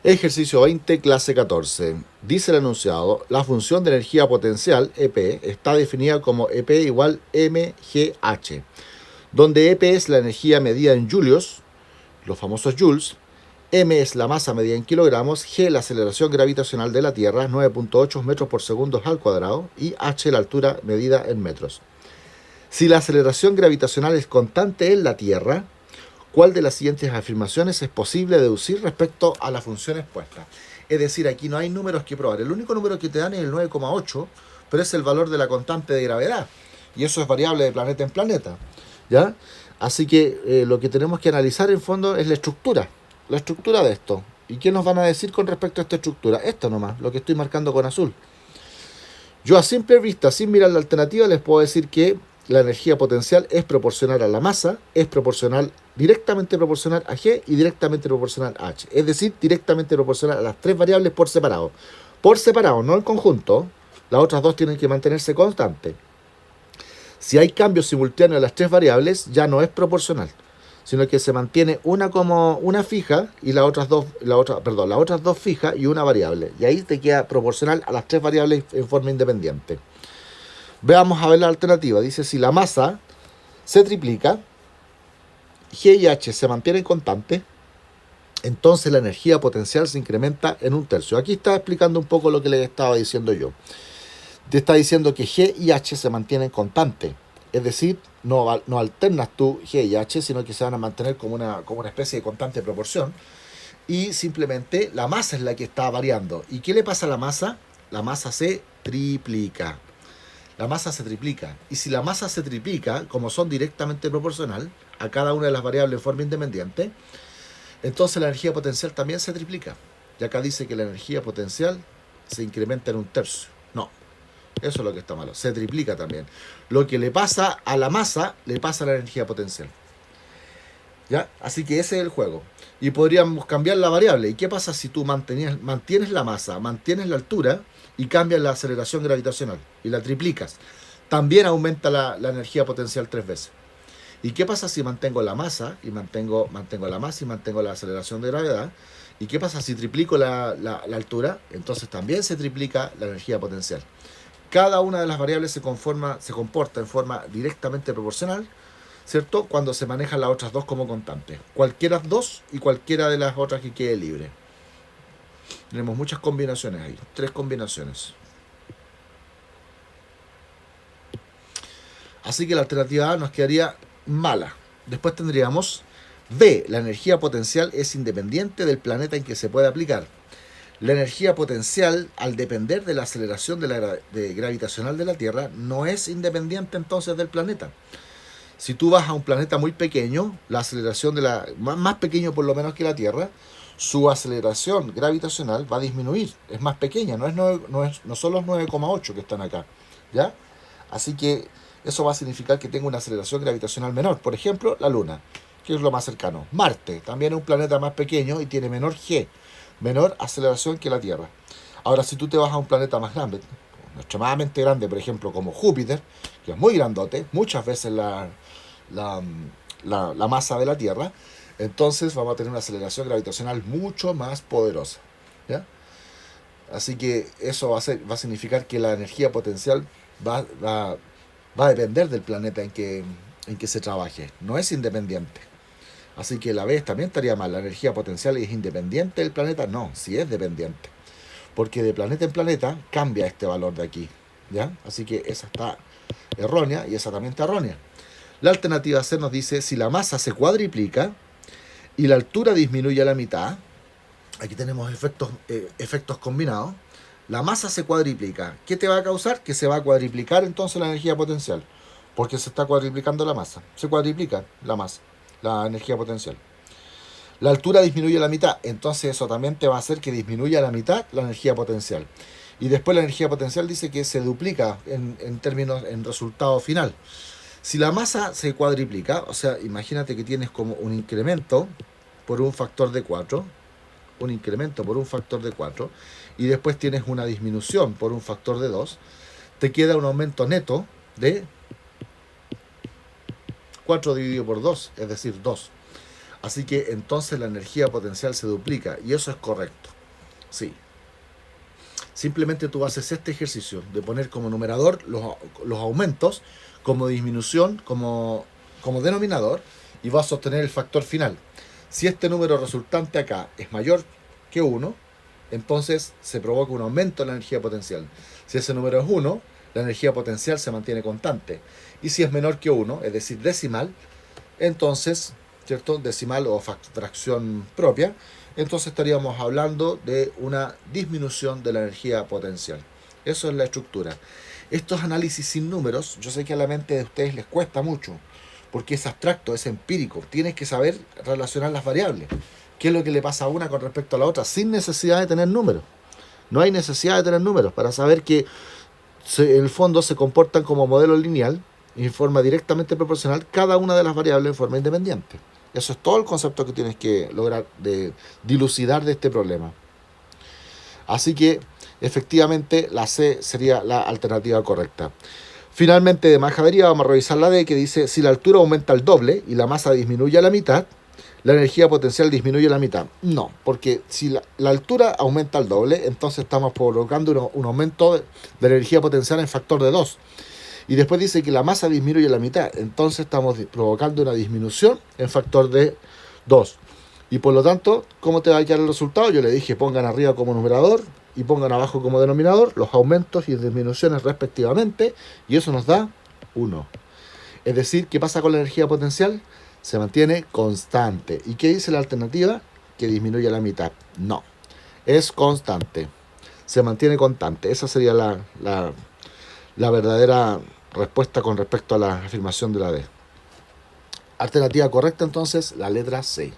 Ejercicio 20, clase 14. Dice el enunciado, la función de energía potencial, EP, está definida como EP igual mgh, donde EP es la energía medida en julios, los famosos joules, M es la masa medida en kilogramos, G la aceleración gravitacional de la Tierra, 9.8 metros por segundo al cuadrado, y H la altura medida en metros. Si la aceleración gravitacional es constante en la Tierra, ¿cuál de las siguientes afirmaciones es posible deducir respecto a la función expuesta? Es decir, aquí no hay números que probar. El único número que te dan es el 9,8, pero es el valor de la constante de gravedad. Y eso es variable de planeta en planeta, ¿ya? Así que lo que tenemos que analizar en fondo es la estructura de esto. ¿Y qué nos van a decir con respecto a esta estructura? Esto nomás, lo que estoy marcando con azul. Yo a simple vista, sin mirar la alternativa, les puedo decir que la energía potencial es proporcional a la masa, es directamente proporcional a G y directamente proporcional a H. Es decir, directamente proporcional a las tres variables por separado. Por separado, no en conjunto. Las otras dos tienen que mantenerse constantes. Si hay cambios simultáneos en las tres variables, ya no es proporcional, sino que se mantiene una como una fija y las otras dos fijas y una variable. Y ahí te queda proporcional a las tres variables en forma independiente. Veamos a ver la alternativa. Dice, si la masa se triplica, G y H se mantienen constantes, entonces la energía potencial se incrementa en un tercio. Aquí está explicando un poco lo que les estaba diciendo yo. Te está diciendo que G y H se mantienen constantes. Es decir, no alternas tú G y H, sino que se van a mantener como una especie de constante proporción. Y simplemente la masa es la que está variando. ¿Y qué le pasa a la masa? La masa se triplica. La masa se triplica. Y si la masa se triplica, como son directamente proporcional a cada una de las variables en forma independiente, entonces la energía potencial también se triplica. Y acá dice que la energía potencial se incrementa en un tercio. No, eso es lo que está malo. Se triplica también. Lo que le pasa a la masa, le pasa a la energía potencial. ¿Ya? Así que ese es el juego. Y podríamos cambiar la variable. ¿Y qué pasa si tú mantienes la masa, mantienes la altura y cambias la aceleración gravitacional y la triplicas? También aumenta la energía potencial 3 veces. ¿Y qué pasa si mantengo la masa y mantengo la masa y mantengo la aceleración de gravedad? ¿Y qué pasa si triplico la altura? Entonces también se triplica la energía potencial. Cada una de las variables se comporta en forma directamente proporcional, ¿cierto? Cuando se manejan las otras dos como constantes. Cualquiera dos y cualquiera de las otras que quede libre. Tenemos muchas combinaciones ahí. 3 combinaciones. Así que la alternativa A nos quedaría mala. Después tendríamos B. La energía potencial es independiente del planeta en que se puede aplicar. La energía potencial, al depender de la aceleración gravitacional de la Tierra, no es independiente entonces del planeta. Si tú vas a un planeta muy pequeño, la aceleración más pequeño por lo menos que la Tierra, su aceleración gravitacional va a disminuir, es más pequeña, no son los 9,8 que están acá, ¿ya? Así que eso va a significar que tenga una aceleración gravitacional menor. Por ejemplo, la Luna, que es lo más cercano. Marte, también es un planeta más pequeño y tiene menor G, menor aceleración que la Tierra. Ahora, si tú te vas a un planeta más grande, extremadamente grande, por ejemplo, como Júpiter, que es muy grandote, muchas veces la masa de la Tierra, entonces vamos a tener una aceleración gravitacional mucho más poderosa, ¿ya? Así que eso va a significar que la energía potencial va a depender del planeta en que se trabaje, no es independiente. Así que la B también estaría mal. ¿La energía potencial es independiente del planeta? No, sí es dependiente. Porque de planeta en planeta cambia este valor de aquí, ¿ya? Así que esa está errónea y esa también está errónea. La alternativa C nos dice, si la masa se cuadriplica y la altura disminuye a la mitad, aquí tenemos efectos combinados, la masa se cuadriplica. ¿Qué te va a causar? Que se va a cuadriplicar entonces la energía potencial, porque se está cuadriplicando la masa. Se cuadriplica la masa, la energía potencial. La altura disminuye a la mitad, entonces eso también te va a hacer que disminuya a la mitad la energía potencial. Y después la energía potencial dice que se duplica en resultado final. Si la masa se cuadriplica, o sea, imagínate que tienes como un incremento por un factor de 4, y después tienes una disminución por un factor de 2, te queda un aumento neto de 4 dividido por 2, es decir, 2. Así que entonces la energía potencial se duplica, y eso es correcto. Sí. Simplemente tú haces este ejercicio de poner como numerador los aumentos, como disminución, como denominador, y vas a obtener el factor final. Si este número resultante acá es mayor que 1, entonces se provoca un aumento en la energía potencial. Si ese número es 1, la energía potencial se mantiene constante. Y si es menor que 1, es decir, decimal, entonces, ¿cierto? Decimal o fracción propia, entonces estaríamos hablando de una disminución de la energía potencial. Eso es la estructura. Estos análisis sin números, yo sé que a la mente de ustedes les cuesta mucho, porque es abstracto, es empírico. Tienes que saber relacionar las variables. ¿Qué es lo que le pasa a una con respecto a la otra? Sin necesidad de tener números. No hay necesidad de tener números para saber que en el fondo se comportan como modelo lineal y en forma directamente proporcional cada una de las variables en forma independiente. Eso es todo el concepto que tienes que lograr de dilucidar de este problema. Así que efectivamente la C sería la alternativa correcta. Finalmente, de majadería, vamos a revisar la D, que dice: si la altura aumenta al doble y la masa disminuye a la mitad, la energía potencial disminuye a la mitad. No, porque si la altura aumenta al doble, entonces estamos provocando un aumento de la energía potencial en factor de 2. Y después dice que la masa disminuye a la mitad, entonces estamos provocando una disminución en factor de 2. Y por lo tanto, ¿cómo te va a quedar el resultado? Yo le dije: pongan arriba como numerador y pongan abajo como denominador los aumentos y disminuciones respectivamente, y eso nos da 1. Es decir, ¿qué pasa con la energía potencial? Se mantiene constante. ¿Y qué dice la alternativa? Que disminuye a la mitad. No, es constante. Se mantiene constante. Esa sería la verdadera respuesta con respecto a la afirmación de la D. Alternativa correcta entonces, la letra C.